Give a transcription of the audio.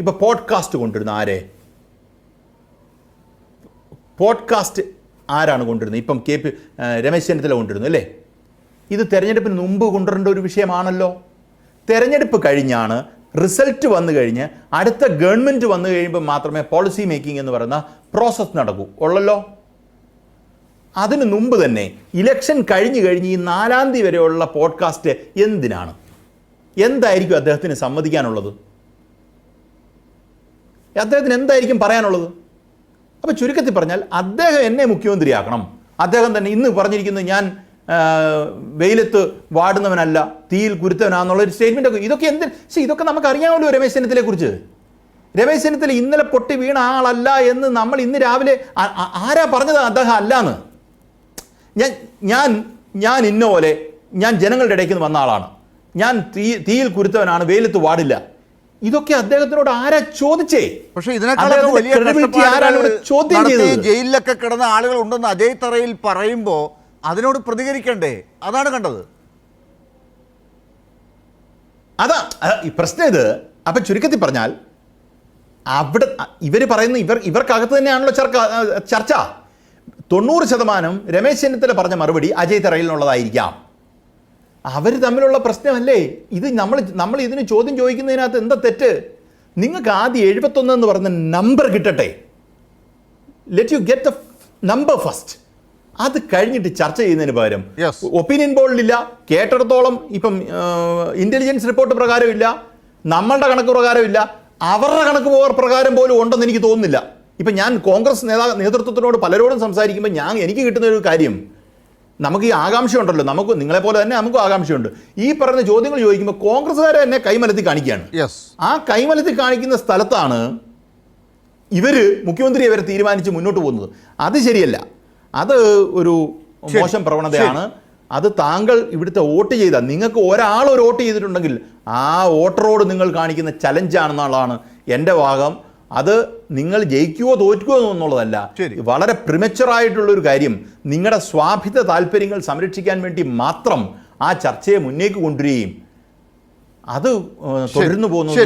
ഇപ്പോൾ പോഡ്കാസ്റ്റ് കൊണ്ടുവരുന്ന പോഡ്കാസ്റ്റ് ആരാണ് കൊണ്ടുവരുന്നത്? ഇപ്പം രമേശ് ചെന്നിത്തല കൊണ്ടുവരുന്നു അല്ലേ? ഇത് തെരഞ്ഞെടുപ്പിന് മുമ്പ് കൊണ്ടുവരേണ്ട ഒരു വിഷയമാണല്ലോ. തെരഞ്ഞെടുപ്പ് കഴിഞ്ഞാണ്, റിസൾട്ട് വന്നു കഴിഞ്ഞ് അടുത്ത ഗവൺമെൻറ് വന്നു കഴിയുമ്പോൾ മാത്രമേ പോളിസി മേക്കിംഗ് എന്ന് പറയുന്ന പ്രോസസ്സ് നടക്കൂ ഉള്ളല്ലോ. അതിനു മുമ്പ് തന്നെ ഇലക്ഷൻ കഴിഞ്ഞ് ഈ 4-ാം തീയതി വരെയുള്ള പോഡ്കാസ്റ്റ് എന്തിനാണ്? എന്തായിരിക്കും അദ്ദേഹത്തിന് സമ്മതിക്കാനുള്ളത്? അദ്ദേഹത്തിന് എന്തായിരിക്കും പറയാനുള്ളത്? അപ്പോൾ ചുരുക്കത്തിൽ പറഞ്ഞാൽ അദ്ദേഹം എന്നെ മുഖ്യമന്ത്രിയാക്കണം. അദ്ദേഹം തന്നെ ഇന്ന് പറഞ്ഞിരിക്കുന്നത് ഞാൻ വെയിലത്ത് വാടുന്നവനല്ല, തീയിൽ കുരുത്തവനാന്നുള്ളൊരു സ്റ്റേറ്റ്മെൻറ്റൊക്കെ. ഇതൊക്കെ ഇതൊക്കെ നമുക്കറിയാമല്ലോ രമേശ് ചെന്നിത്തലയെ കുറിച്ച്. രമേശ് ചെന്നിത്തല ഇന്നലെ പൊട്ടി വീണ ആളല്ല എന്ന് നമ്മൾ ഇന്ന് രാവിലെ ആരാ പറഞ്ഞത് അദ്ദേഹം അല്ലാന്ന്? ഞാൻ ഇന്ന പോലെ ഞാൻ ജനങ്ങളുടെ ഇടയ്ക്ക് നിന്ന് വന്ന ആളാണ്, ഞാൻ തീയിൽ കുരുത്തവനാണ്, വെയിലത്ത് വാടില്ല. ഇതൊക്കെ അദ്ദേഹത്തിനോട് ആരാ ചോദിച്ചേ? പക്ഷേ ഇതിനേക്കാളും വലിയ ജയിലിലൊക്കെ കിടന്ന ആളുകൾ ഉണ്ടെന്ന് അജയ് തറയിൽ പറയുമ്പോൾ അതിനോട് പ്രതികരിക്കണ്ടേ? അതാണ് കണ്ടത്. അതാ ഈ പ്രശ്നം. ഇത് അപ്പം ചുരുക്കത്തിൽ പറഞ്ഞാൽ അവിടെ ഇവർ പറയുന്ന ഇവർക്കകത്ത് തന്നെയാണല്ലോ ചർച്ച. 90% രമേശ് ചെന്നിത്തല പറഞ്ഞ മറുപടി അജയ് തറയിലിനുള്ളതായിരിക്കാം. അവർ തമ്മിലുള്ള പ്രശ്നമല്ലേ ഇത്? നമ്മൾ ഇതിന് ചോദ്യം ചോദിക്കുന്നതിനകത്ത് എന്താ തെറ്റ്? നിങ്ങൾക്ക് ആദ്യം 71 എന്ന് പറയുന്ന നമ്പർ കിട്ടട്ടെ. Let you get A number first. അത് കഴിഞ്ഞിട്ട് ചർച്ച ചെയ്യുന്നതിന് പകരം ഒപ്പീനിയൻ പോളിലില്ല, കേട്ടിടത്തോളം ഇപ്പം ഇന്റലിജൻസ് റിപ്പോർട്ട് പ്രകാരമില്ല, നമ്മളുടെ കണക്ക് പ്രകാരമില്ല, അവരുടെ കണക്ക് പ്രകാരം പോലും ഉണ്ടെന്ന് എനിക്ക് തോന്നുന്നില്ല. ഇപ്പം ഞാൻ കോൺഗ്രസ് നേതൃത്വത്തിനോട് പലരോടും സംസാരിക്കുമ്പോൾ എനിക്ക് കിട്ടുന്ന ഒരു കാര്യം, നമുക്ക് ഈ ആകാംക്ഷയുണ്ടല്ലോ, നമുക്ക് നിങ്ങളെപ്പോലെ തന്നെ നമുക്കും ആകാംക്ഷയുണ്ട്. ഈ പറയുന്ന ചോദ്യങ്ങൾ ചോദിക്കുമ്പോൾ കോൺഗ്രസ്സുകാരെ തന്നെ കൈമലത്തി കാണിക്കുകയാണ്. ആ കൈമലത്തി കാണിക്കുന്ന സ്ഥലത്താണ് മുഖ്യമന്ത്രി അവരെ തീരുമാനിച്ച് മുന്നോട്ട് പോകുന്നത്. അത് ശരിയല്ല. അത് ഒരു മോശം പ്രവണതയാണ്. അത് താങ്കൾ ഇവിടുത്തെ വോട്ട് ചെയ്ത നിങ്ങൾക്ക് ഒരാൾ ഒരു വോട്ട് ചെയ്തിട്ടുണ്ടെങ്കിൽ ആ വോട്ടറോട് നിങ്ങൾ കാണിക്കുന്ന ചലഞ്ചാണെന്നുള്ളതാണ് എൻ്റെ ഭാഗം. അത് നിങ്ങൾ ജയിക്കുകയോ തോറ്റുകയോ എന്നുള്ളതല്ല, വളരെ പ്രിമച്ചുറായിട്ടുള്ളൊരു കാര്യം. നിങ്ങളുടെ സ്വാഭിത താല്പര്യങ്ങൾ സംരക്ഷിക്കാൻ വേണ്ടി മാത്രം ആ ചർച്ചയെ മുന്നേക്ക് കൊണ്ടുവരികയും അത് തുടർന്നു പോകുന്നത്